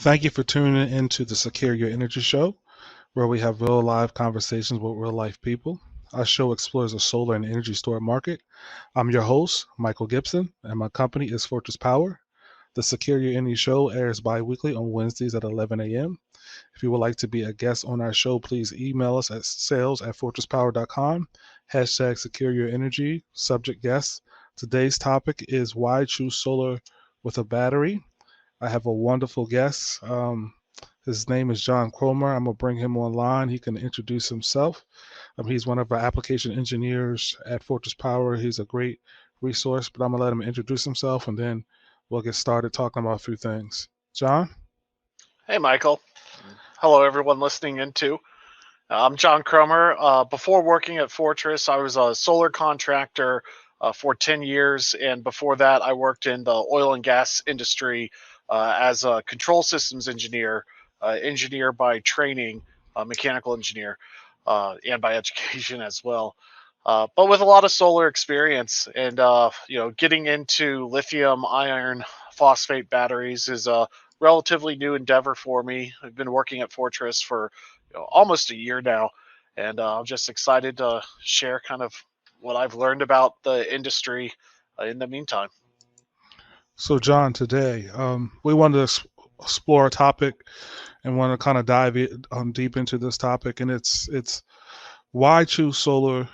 Thank you for tuning into the Secure Your Energy Show, where we have real live conversations with real life people. Our show explores the solar and energy storage market. I'm your host, Michael Gibson, and my company is Fortress Power. The Secure Your Energy Show airs bi weekly on Wednesdays at 11 a.m. If you would like to be a guest on our show, please email us at sales@fortresspower.com. Hashtag Secure Your Energy, subject guest. Today's topic is why choose solar with a battery. I have a wonderful guest. His name is John Cromer. I'm going to bring him online. He can introduce himself. He's one of our application engineers at Fortress Power. He's a great resource, but I'm going to let him introduce himself and then we'll get started talking about a few things. John? Hey, Michael. Hello, everyone listening in too. I'm John Cromer. Before working at Fortress, I was a solar contractor for 10 years. And before that, I worked in the oil and gas industry as a control systems engineer, engineer by training, mechanical engineer, and by education as well. But with a lot of solar experience and, getting into lithium iron phosphate batteries is a relatively new endeavor for me. I've been working at Fortress for almost a year now, and I'm just excited to share kind of what I've learned about the industry in the meantime. So, John, today we wanted to explore a topic and want to kind of dive deep into this topic, and it's why choose solar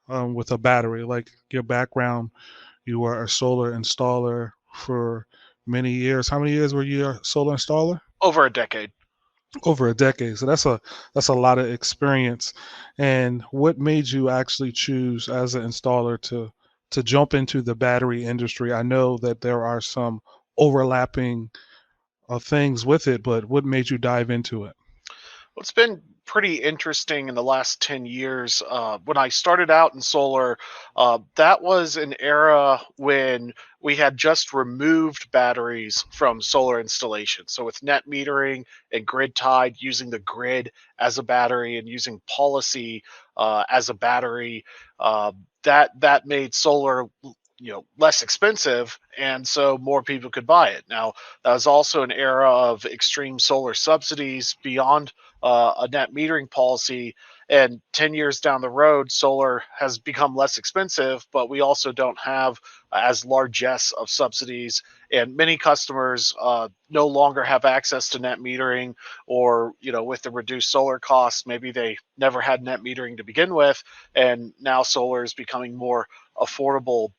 with a battery. Like your background, you were a solar installer for many years. How many years were you a solar installer? Over a decade. Over a decade. So that's a lot of experience. And what made you actually choose as an installer to jump into the battery industry? I know that there are some overlapping things with it, but what made you dive into it? Well, it's been pretty interesting in the last 10 years. When I started out in solar, that was an era when we had just removed batteries from solar installation. So, with net metering and grid tied, using the grid as a battery and using policy as a battery, that made solar less expensive, and so more people could buy it. Now, that was also an era of extreme solar subsidies beyond a net metering policy. And 10 years down the road, solar has become less expensive, but we also don't have as largesse of subsidies. And many customers no longer have access to net metering, or, with the reduced solar costs, maybe they never had net metering to begin with. And now solar is becoming more affordable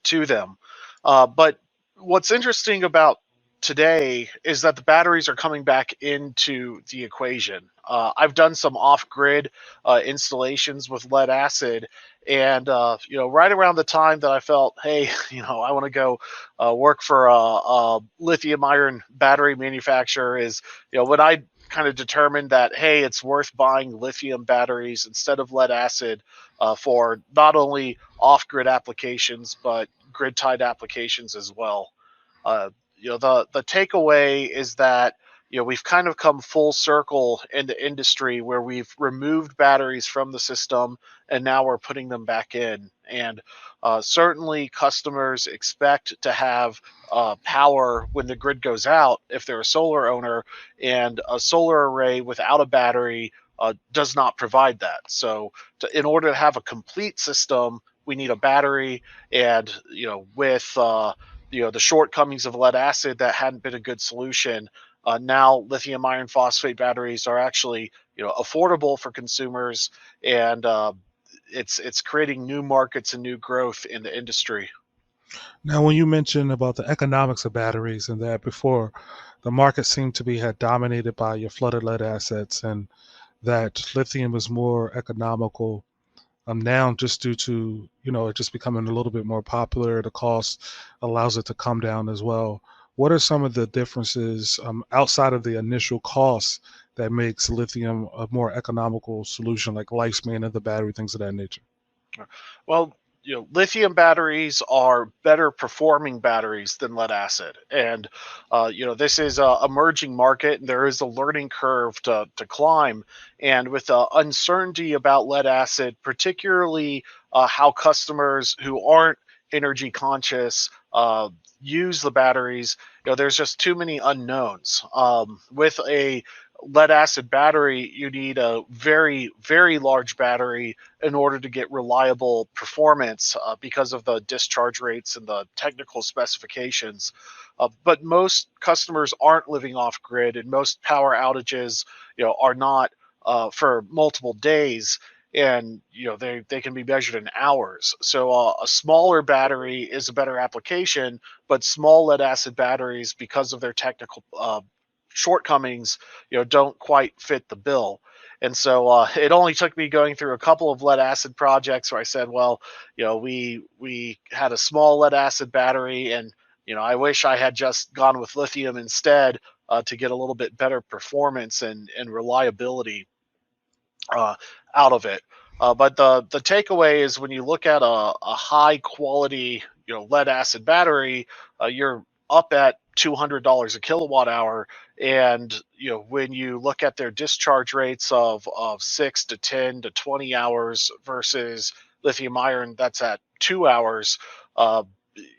to them. But what's interesting about today is that the batteries are coming back into the equation. I've done some off-grid installations with lead acid, and right around the time that I felt, hey, I want to go work for a lithium iron battery manufacturer, is when I kind of determined that, hey, it's worth buying lithium batteries instead of lead acid for not only off-grid applications but grid-tied applications as well. Uh, the takeaway is that we've kind of come full circle in the industry where we've removed batteries from the system and now we're putting them back in. And certainly customers expect to have power when the grid goes out if they're a solar owner, and a solar array without a battery does not provide that. So in order to have a complete system, we need a battery, and with the shortcomings of lead acid, that hadn't been a good solution. Now lithium iron phosphate batteries are actually affordable for consumers, and it's creating new markets and new growth in the industry. Now, when you mentioned about the economics of batteries and that before, the market seemed to be had dominated by your flooded lead assets, and that lithium is more economical now just due to it just becoming a little bit more popular. The cost allows it to come down as well. What are some of the differences outside of the initial cost that makes lithium a more economical solution, like lifespan of the battery, things of that nature? Well, lithium batteries are better performing batteries than lead acid, and this is a emerging market, and there is a learning curve to climb. And with the uncertainty about lead acid, particularly how customers who aren't energy conscious use the batteries, there's just too many unknowns. With a lead acid battery, you need a very, very large battery in order to get reliable performance because of the discharge rates and the technical specifications. But most customers aren't living off grid, and most power outages, are not for multiple days, and they can be measured in hours. So a smaller battery is a better application, but small lead acid batteries, because of their technical shortcomings, don't quite fit the bill. And so it only took me going through a couple of lead acid projects where I said, well, we had a small lead acid battery, and I wish I had just gone with lithium instead to get a little bit better performance and reliability uh, out of it. But the takeaway is, when you look at a high quality lead acid battery, you're up at $200 a kilowatt hour, and when you look at their discharge rates of 6 to 10 to 20 hours versus lithium iron that's at 2 hours, uh,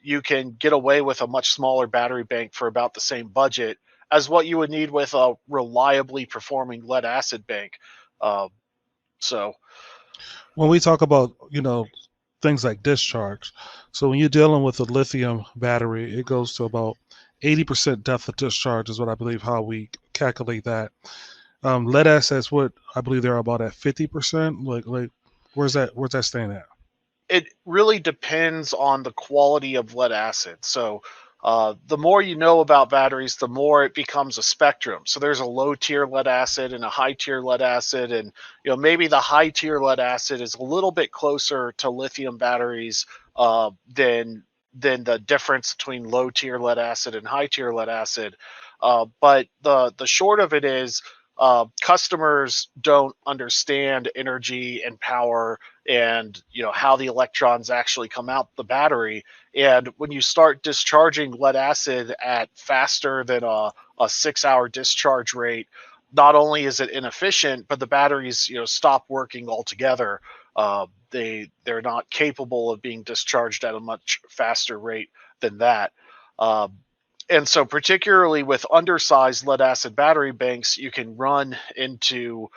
you can get away with a much smaller battery bank for about the same budget as what you would need with a reliably performing lead acid bank. Uh, so When we talk about, things like discharge, so when you're dealing with a lithium battery, it goes to about 80% depth of discharge is what I believe how we calculate that. Lead acids, what I believe they're about at 50%. Like, where's that staying at? it really depends on the quality of lead acid. So the more you know about batteries, the more it becomes a spectrum. So there's a low tier lead acid and a high tier lead acid, and maybe the high tier lead acid is a little bit closer to lithium batteries than the difference between low tier lead acid and high tier lead acid. But the short of it is, customers don't understand energy and power, and how the electrons actually come out the battery. And when you start discharging lead acid at faster than a 6 hour discharge rate, not only is it inefficient, but the batteries stop working altogether. They're not capable of being discharged at a much faster rate than that. um, and so, particularly with undersized lead acid battery banks, you can run into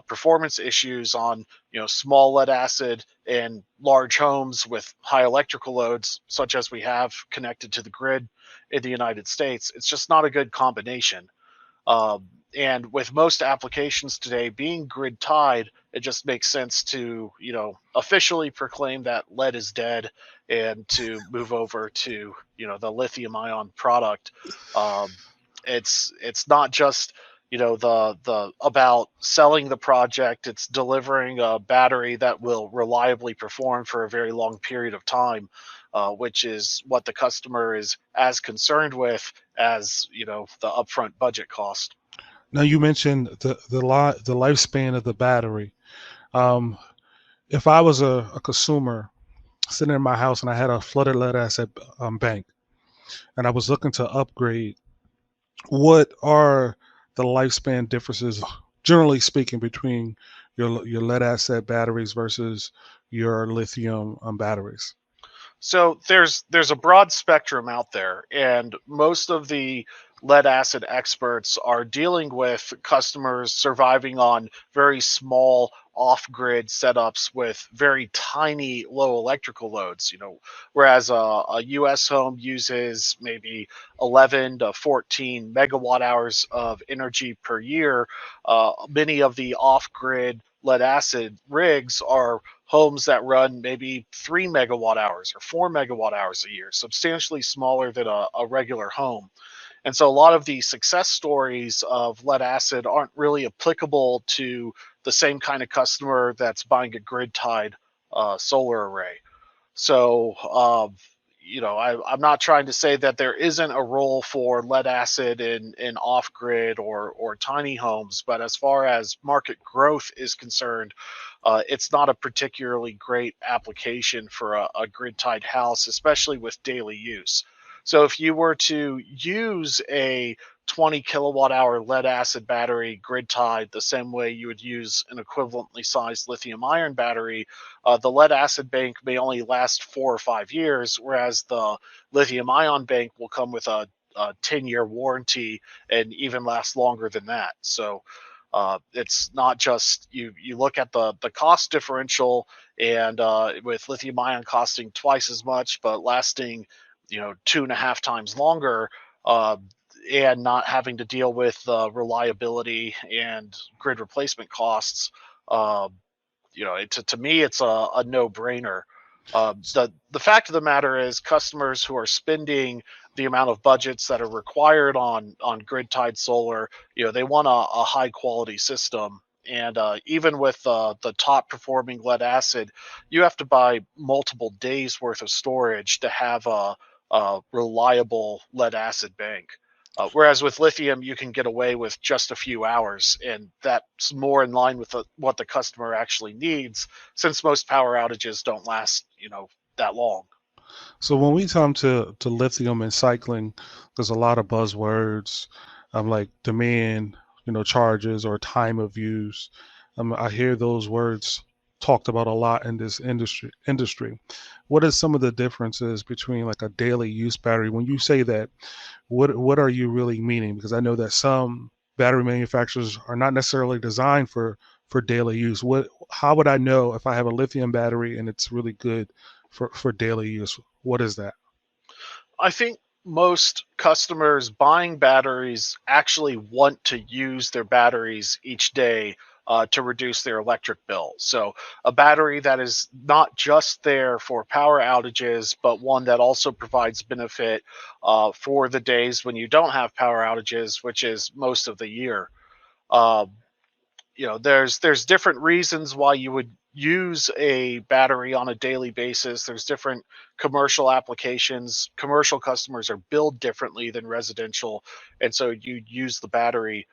performance issues on small lead acid and large homes with high electrical loads, such as we have connected to the grid in the United States. It's just not a good combination. And with most applications today being grid tied, it just makes sense to officially proclaim that lead is dead and to move over to the lithium ion product. Um, it's not just the about selling the project. It's delivering a battery that will reliably perform for a very long period of time, which is what the customer is as concerned with as the upfront budget cost. Now you mentioned the lifespan of the battery. Um, if I was a consumer sitting in my house and I had a flooded lead acid bank and I was looking to upgrade, what are the lifespan differences, generally speaking, between your lead acid batteries versus your lithium batteries? So there's a broad spectrum out there, and most of the lead acid experts are dealing with customers surviving on very small off-grid setups with very tiny low electrical loads. Whereas a U.S. home uses maybe 11 to 14 megawatt hours of energy per year, many of the off-grid lead acid rigs are homes that run maybe 3 megawatt hours or 4 megawatt hours a year, substantially smaller than a regular home. And so a lot of the success stories of lead acid aren't really applicable to the same kind of customer that's buying a grid tied solar array. So, I'm not trying to say that there isn't a role for lead acid in off grid or tiny homes, but as far as market growth is concerned, it's not a particularly great application for a grid tied house, especially with daily use. So, if you were to use a 20 kilowatt hour lead acid battery grid tied the same way you would use an equivalently sized lithium ion battery, the lead acid bank may only last 4 or 5 years, whereas the lithium ion bank will come with a 10-year warranty and even last longer than that. So it's not just you look at the cost differential, and with lithium ion costing twice as much but lasting 2.5 times longer, uh, and not having to deal with reliability and grid replacement costs. uh, to me, it's a no brainer. The fact of the matter is, customers who are spending the amount of budgets that are required on grid tied solar, they want a high quality system. And even with the top performing lead acid, you have to buy multiple days worth of storage to have a reliable lead acid bank. Whereas with lithium, you can get away with just a few hours, and that's more in line with what the customer actually needs, since most power outages don't last, that long. So when we come to lithium and cycling, there's a lot of buzzwords, like demand, charges or time of use. I hear those words talked about a lot in this industry. What are some of the differences between like a daily use battery? When you say that, what are you really meaning? Because I know that some battery manufacturers are not necessarily designed for daily use. How would I know if I have a lithium battery and it's really good for daily use? What is that? I think most customers buying batteries actually want to use their batteries each day to reduce their electric bill. So, a battery that is not just there for power outages, but one that also provides benefit for the days when you don't have power outages, which is most of the year. Uh, there's different reasons why you would use a battery on a daily basis. There's different commercial applications. Commercial customers are billed differently than residential, and so you use the battery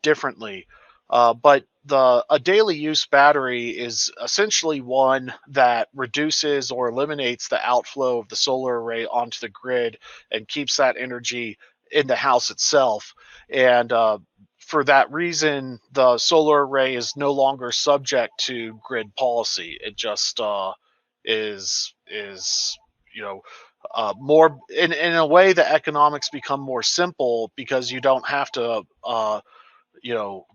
differently. But the a daily use battery is essentially one that reduces or eliminates the outflow of the solar array onto the grid and keeps that energy in the house itself. And for that reason, the solar array is no longer subject to grid policy. It just is more in a way. The economics become more simple because you don't have to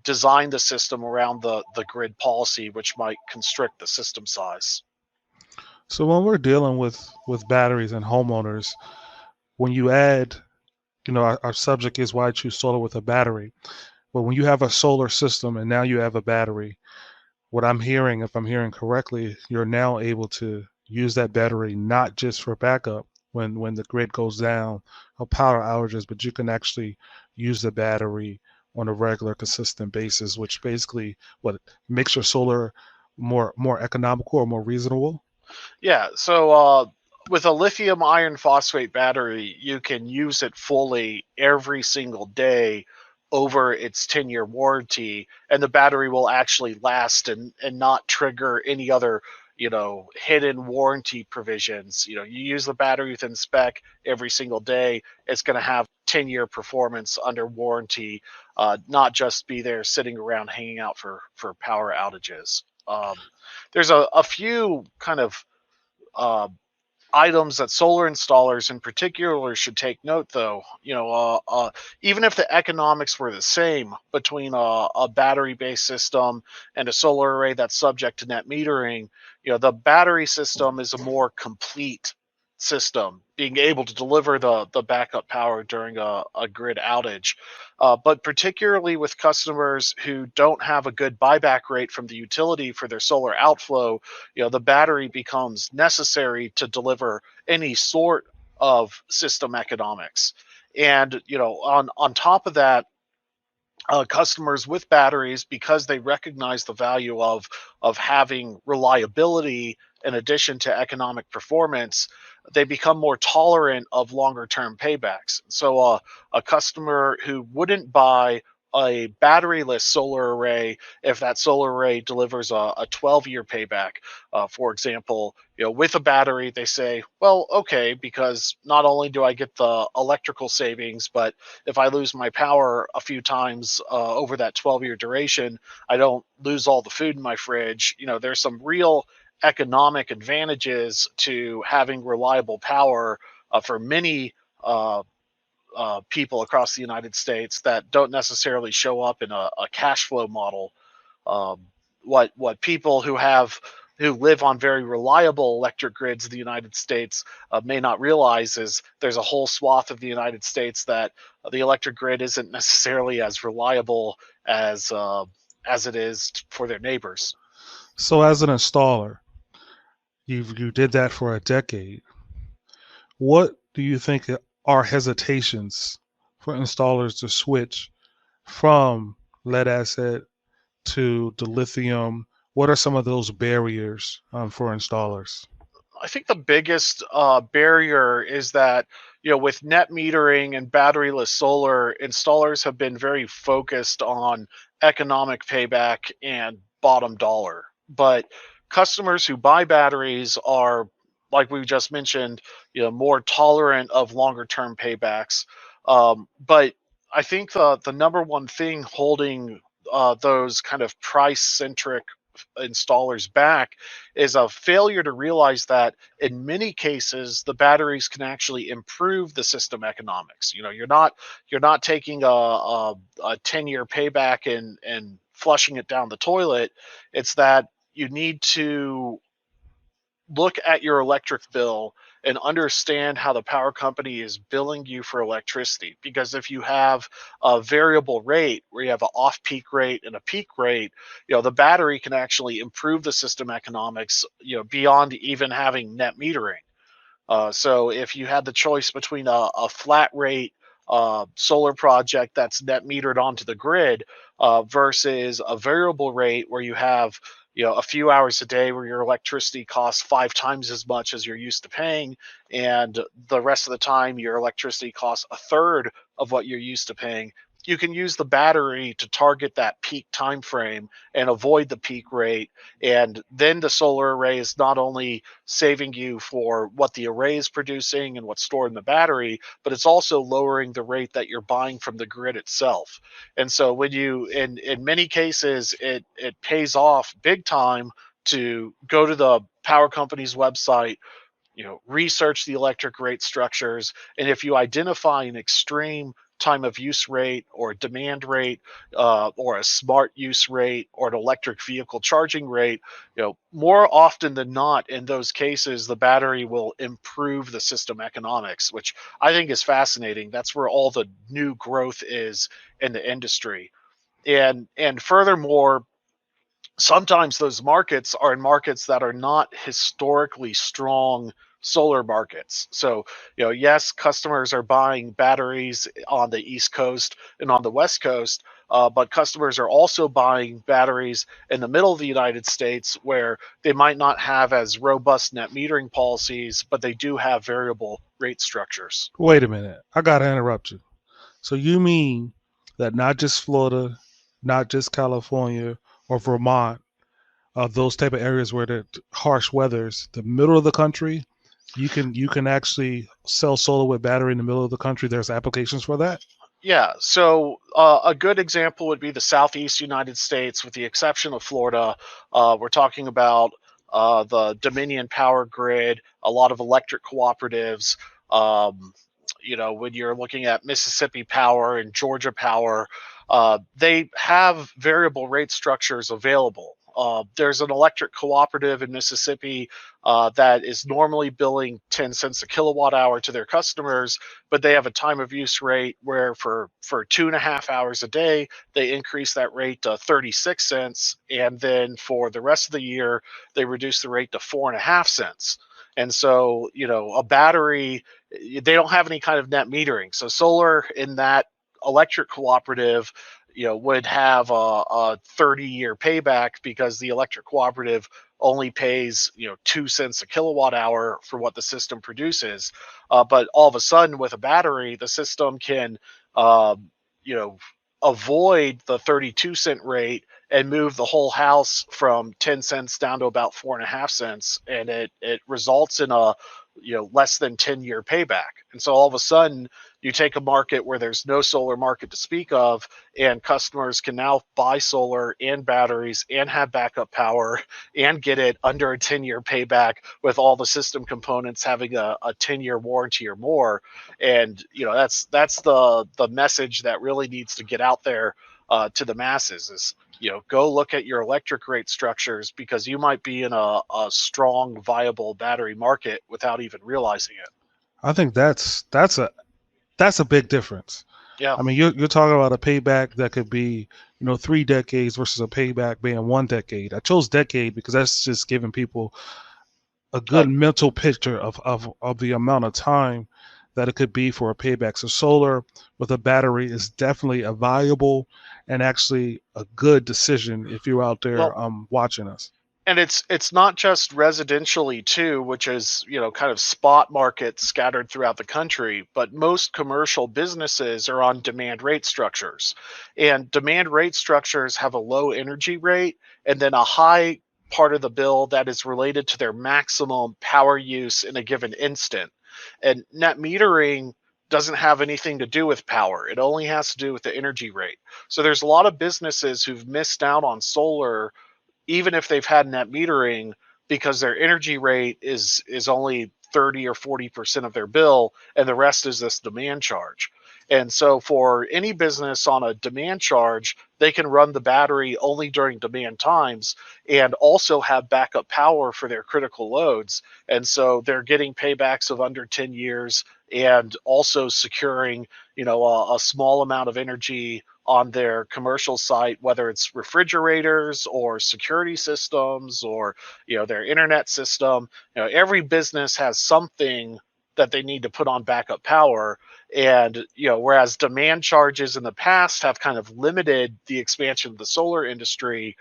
design the system around the grid policy, which might constrict the system size. So when we're dealing with batteries and homeowners, when you add, our subject is why choose solar with a battery. But when you have a solar system and now you have a battery, what I'm hearing, if I'm hearing correctly, you're now able to use that battery not just for backup when the grid goes down or power outages, but you can actually use the battery on a regular, consistent basis, which basically what makes your solar more economical or more reasonable. Yeah, so with a lithium iron phosphate battery, you can use it fully every single day over its 10-year warranty, and the battery will actually last and not trigger any other, hidden warranty provisions. You use the battery within spec every single day, it's going to have 10-year performance under warranty, not just be there sitting around hanging out for power outages. There's a few kind of uh, items that solar installers in particular should take note, though. Even if the economics were the same between a battery based system and a solar array that's subject to net metering, the battery system is a more complete system, being able to deliver the backup power during a grid outage. But particularly with customers who don't have a good buyback rate from the utility for their solar outflow, the battery becomes necessary to deliver any sort of system economics. And on top of that, customers with batteries, because they recognize the value of having reliability in addition to economic performance, they become more tolerant of longer term paybacks. So a customer who wouldn't buy a batteryless solar array if that solar array delivers a 12-year payback, for example, with a battery, they say, well, okay, because not only do I get the electrical savings, but if I lose my power a few times over that 12-year duration, I don't lose all the food in my fridge. There's some real economic advantages to having reliable power for many uh, people across the United States that don't necessarily show up in a cash flow model. Um, what people who live on very reliable electric grids in the United States may not realize is there's a whole swath of the United States that the electric grid isn't necessarily as reliable as it is for their neighbors. So, as an installer, you did that for a decade. What do you think are hesitations for installers to switch from lead acid to the lithium? What are some of those barriers for installers? I think the biggest barrier is that, with net metering and batteryless solar, installers have been very focused on economic payback and bottom dollar. But customers who buy batteries are, like we just mentioned, more tolerant of longer term paybacks. But I think the number one thing holding those kind of price centric installers back is a failure to realize that in many cases the batteries can actually improve the system economics. You're not taking a 10-year payback and flushing it down the toilet. It's that you need to look at your electric bill and understand how the power company is billing you for electricity. Because if you have a variable rate where you have an off peak rate and a peak rate, the battery can actually improve the system economics, beyond even having net metering. So if you had the choice between a flat rate solar project that's net metered onto the grid versus a variable rate where you have a few hours a day where your electricity costs 5 times as much as you're used to paying, and the rest of the time your electricity costs a third of what you're used to paying, you can use the battery to target that peak time frame and avoid the peak rate. And then the solar array is not only saving you for what the array is producing and what's stored in the battery, but it's also lowering the rate that you're buying from the grid itself. And so when you in many cases it pays off big time to go to the power company's website, research the electric rate structures, and if you identify an extreme time of use rate or demand rate, or a smart use rate or an electric vehicle charging rate, more often than not in those cases the battery will improve the system economics, which I think is fascinating. That's where all the new growth is in the industry. And furthermore, sometimes those markets are in markets that are not historically strong solar markets. So, yes, customers are buying batteries on the East Coast and on the West Coast, but customers are also buying batteries in the middle of the United States where they might not have as robust net metering policies, but they do have variable rate structures. Wait a minute. I got to interrupt you. So, you mean that not just Florida, not just California or Vermont, those type of areas where the harsh weathers, the middle of the country, you can actually sell solar with battery in the middle of the country. There's applications for that. Yeah, so a good example would be the Southeast United States, with the exception of Florida. We're talking about the Dominion Power Grid, a lot of electric cooperatives. Um, when you're looking at Mississippi Power and Georgia Power, they have variable rate structures available. There's an electric cooperative in Mississippi that is normally billing 10 cents a kilowatt hour to their customers, but they have a time of use rate where for 2.5 hours a day, they increase that rate to 36 cents. And then for the rest of the year, they reduce the rate to 4.5 cents. And so, a battery, they don't have any kind of net metering. So solar in that electric cooperative, would have a 30-year payback because the electric cooperative only pays 2 cents a kilowatt hour for what the system produces. But all of a sudden, with a battery, the system can you know avoid the 32-cent rate and move the whole house from 10 cents down to about 4.5 cents, and it results in less than 10-year payback. And so all of a sudden you take a market where there's no solar market to speak of, and customers can now buy solar and batteries and have backup power and get it under a 10-year payback, with all the system components having a 10-year warranty or more. And that's the message that really needs to get out there to the masses is, go look at your electric rate structures, because you might be in a strong, viable battery market without even realizing it. I think that's a big difference. Yeah. I mean, you're talking about a payback that could be, 3 decades versus a payback being 1 decade. I chose decade because that's just giving people a Uh, good mental picture of the amount of time that it could be for a payback. So solar with a battery is definitely a valuable and actually a good decision if you're out well, there watching us. and it's not just residentially too, which is kind of spot markets scattered throughout the country, but most commercial businesses are on demand rate structures, and demand rate structures have a low energy rate and then a high part of the bill that is related to their maximum power use in a given instant. And net metering doesn't have anything to do with power, it only has to do with the energy rate. So there's a lot of businesses who've missed out on solar, even if they've had net metering, because their energy rate is only 30 or 40% of their bill, and the rest is this demand charge. And so for any business on a demand charge, they can run the battery only during demand times and also have backup power for their critical loads. And so they're getting paybacks of under 10 years, and also securing a small amount of energy on their commercial site, whether it's refrigerators or security systems or their internet system. Every business has something that they need to put on backup power. And whereas demand charges in the past have kind of limited the expansion of the solar industry,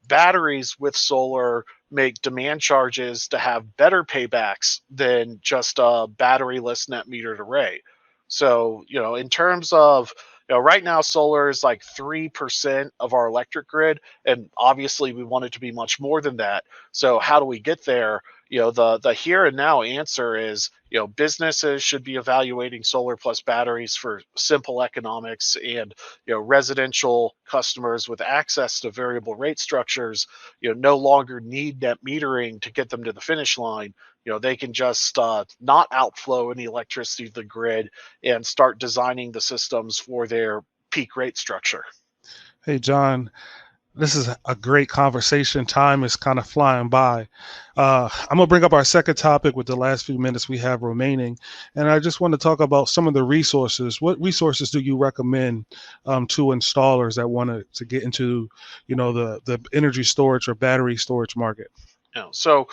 batteries with solar make demand charges to have better paybacks than just a batteryless net metered array. So in terms of, right now, solar is like 3% of our electric grid, and obviously we want it to be much more than that. So how do we get there? The here and now answer is, businesses should be evaluating solar plus batteries for simple economics, and residential customers with access to variable rate structures, no longer need net metering to get them to the finish line. They can just not outflow any electricity to the grid and start designing the systems for their peak rate structure. Hey, John, this is a great conversation. Time is kind of flying by. I'm going to bring up our second topic with the last few minutes we have remaining. And I just want to talk about some of the resources. What resources do you recommend to installers that want to get into, the energy storage or battery storage market? So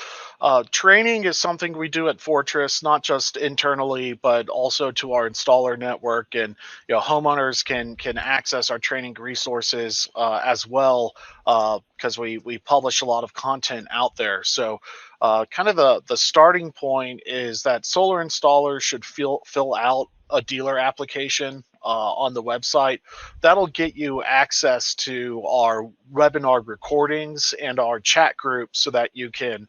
training is something we do at Fortress, not just internally, but also to our installer network. And homeowners can access our training resources as well, because we publish a lot of content out there. So kind of the starting point is that solar installers should fill out a dealer application on the website. That'll get you access to our webinar recordings and our chat group, so that you can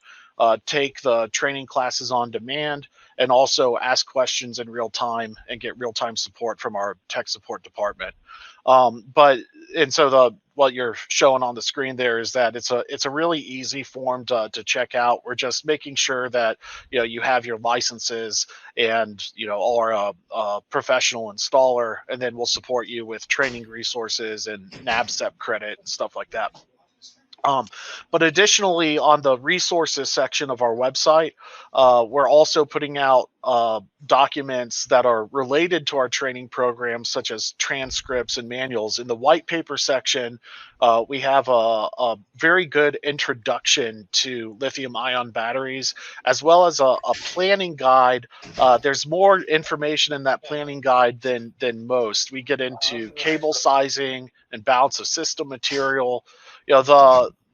take the training classes on demand, and also ask questions in real time and get real time support from our tech support department. But and so the what you're showing on the screen there is that it's a really easy form to check out. We're just making sure that you have your licenses, and are a professional installer, and then we'll support you with training resources and NABCEP credit and stuff like that. Um, but additionally, on the resources section of our website, we're also putting out documents that are related to our training programs, such as transcripts and manuals. In the white paper section, we have a very good introduction to lithium ion batteries, as well as a planning guide. There's more information in that planning guide than most. We get into cable sizing and balance of system material.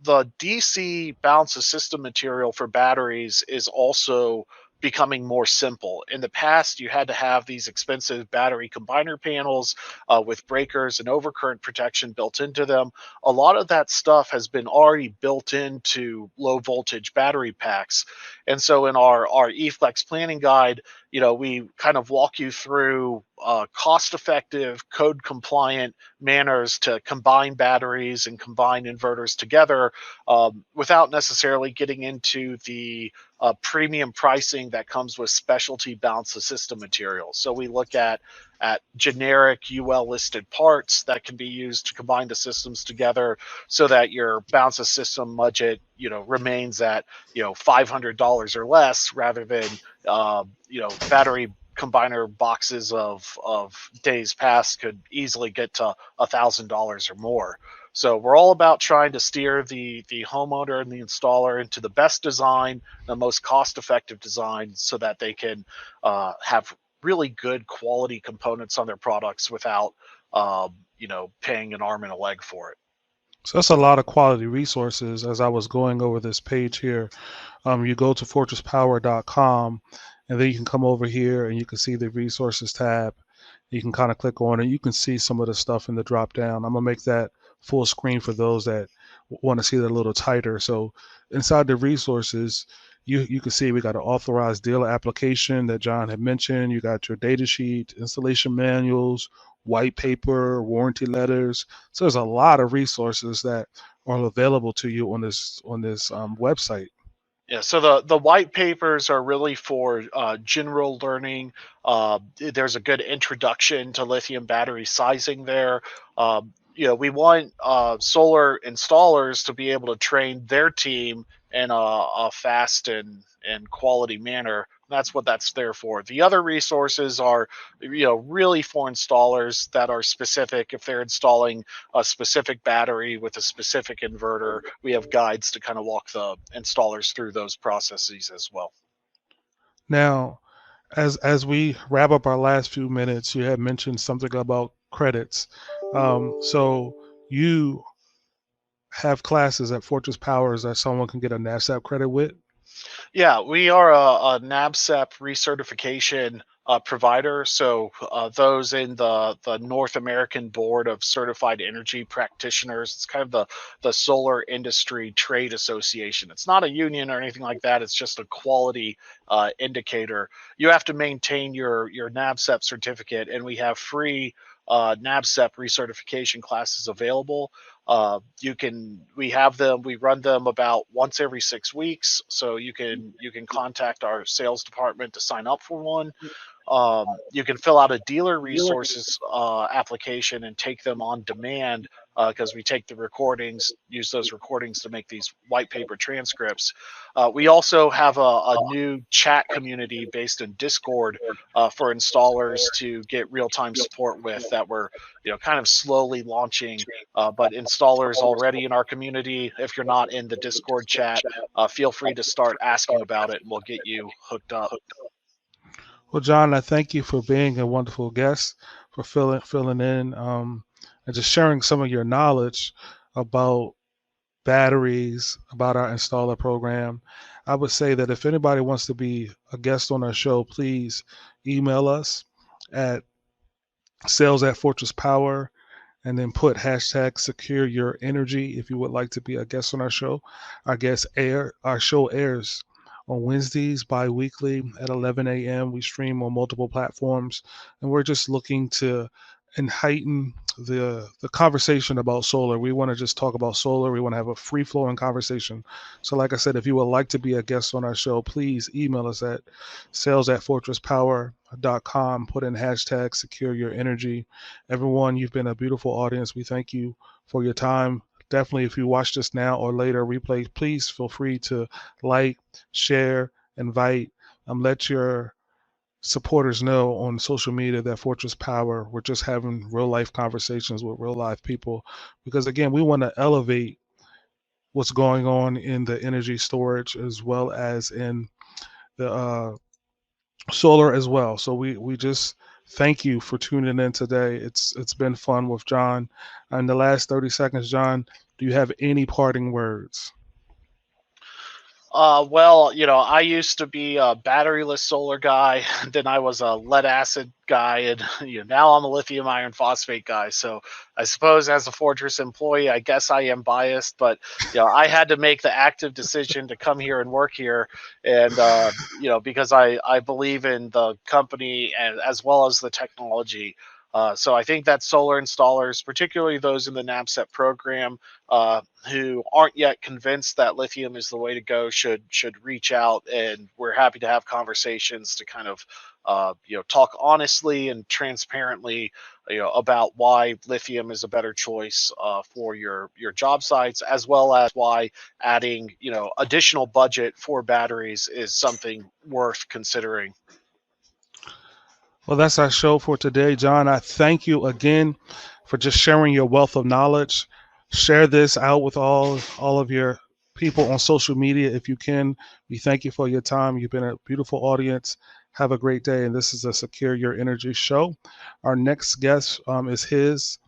The DC balance of system material for batteries is also becoming more simple. In the past, you had to have these expensive battery combiner panels with breakers and overcurrent protection built into them. A lot of that stuff has been already built into low voltage battery packs. And so in our eFlex planning guide, we kind of walk you through cost effective, code compliant manners to combine batteries and combine inverters together without necessarily getting into the premium pricing that comes with specialty balance of system materials. So we look at generic UL listed parts that can be used to combine the systems together so that your balance of system budget remains at $500 or less, rather than battery combiner boxes of days past could easily get to $1,000 or more. So we're all about trying to steer the homeowner and the installer into the best design, the most cost effective design, so that they can have really good quality components on their products without paying an arm and a leg for it. So that's a lot of quality resources. As I was going over this page here, you go to fortresspower.com, and then you can come over here and you can see the resources tab. You can kind of click on it. You can see some of the stuff in the drop down. I'm gonna make that full screen for those that want to see that a little tighter. So inside the resources, you can see we got an authorized dealer application that John had mentioned. You got your data sheet, installation manuals, white paper, warranty letters. So there's a lot of resources that are available to you on this website. Yeah, so the white papers are really for general learning. There's a good introduction to lithium battery sizing there. We want solar installers to be able to train their team in a fast and quality manner. That's what that's there for. The other resources are, really for installers that are specific. If they're installing a specific battery with a specific inverter, we have guides to kind of walk the installers through those processes as well. Now, as we wrap up our last few minutes, you had mentioned something about credits. So you have classes at Fortress Powers that someone can get a NASAP credit with. Yeah, we are a NABCEP recertification provider. So those in the North American Board of Certified Energy Practitioners, it's kind of the Solar Industry Trade Association. It's not a union or anything like that. It's just a quality indicator. You have to maintain your NABCEP certificate, and we have free NABCEP recertification classes available. We have them, we run them about once every 6 weeks, so you can contact our sales department to sign up for one. You can fill out a dealer resources application and take them on demand, because we take the recordings, use those recordings to make these white paper transcripts. We also have a new chat community based in Discord for installers to get real-time support with, that we're kind of slowly launching. But installers already in our community, if you're not in the Discord chat, feel free to start asking about it, and we'll get you hooked up. Well, John, I thank you for being a wonderful guest, for filling in, and just sharing some of your knowledge about batteries, about our installer program. I would say that if anybody wants to be a guest on our show, please email us at sales@fortresspower, and then put hashtag secure your energy if you would like to be a guest on our show. Our show airs on Wednesdays bi-weekly at 11 a.m. We stream on multiple platforms, and we're just looking to and heighten the conversation about solar. We want to just talk about solar. We want to have a free flowing conversation. So like I said, if you would like to be a guest on our show, please email us at sales@fortresspower.com. Put in hashtag secure your energy. Everyone, you've been a beautiful audience. We thank you for your time. Definitely, if you watch this now or later replay, please feel free to like, share, invite, let your supporters know on social media that Fortress Power, we're just having real life conversations with real life people. Because again, we want to elevate what's going on in the energy storage as well as in the solar as well. So we just thank you for tuning in today. It's been fun with John. In the last 30 seconds, John, do you have any parting words? Well, I used to be a batteryless solar guy, then I was a lead acid guy, and now I'm a lithium iron phosphate guy. So I suppose as a Fortress employee, I guess I am biased, but I had to make the active decision to come here and work here, and because I believe in the company and as well as the technology. So I think that solar installers, particularly those in the NABCET program, uh, who aren't yet convinced that lithium is the way to go, should reach out, and we're happy to have conversations to kind of talk honestly and transparently about why lithium is a better choice for your job sites, as well as why adding additional budget for batteries is something worth considering. Well, that's our show for today, John. I thank you again for just sharing your wealth of knowledge. Share this out with all of your people on social media if you can. We thank you for your time. You've been a beautiful audience. Have a great day. And this is a Secure Your Energy show. Our next guest is his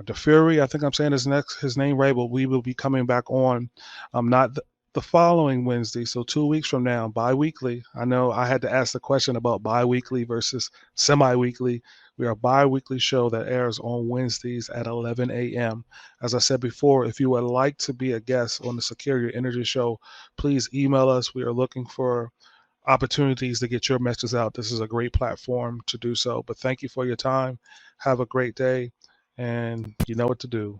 DeFury. I think I'm saying his name right, but we will be coming back on not the following Wednesday, so 2 weeks from now, bi-weekly. I know I had to ask the question about bi-weekly versus semi-weekly. We are a bi-weekly show that airs on Wednesdays at 11 a.m. As I said before, if you would like to be a guest on the Secure Your Energy show, please email us. We are looking for opportunities to get your message out. This is a great platform to do so. But thank you for your time. Have a great day, and you know what to do.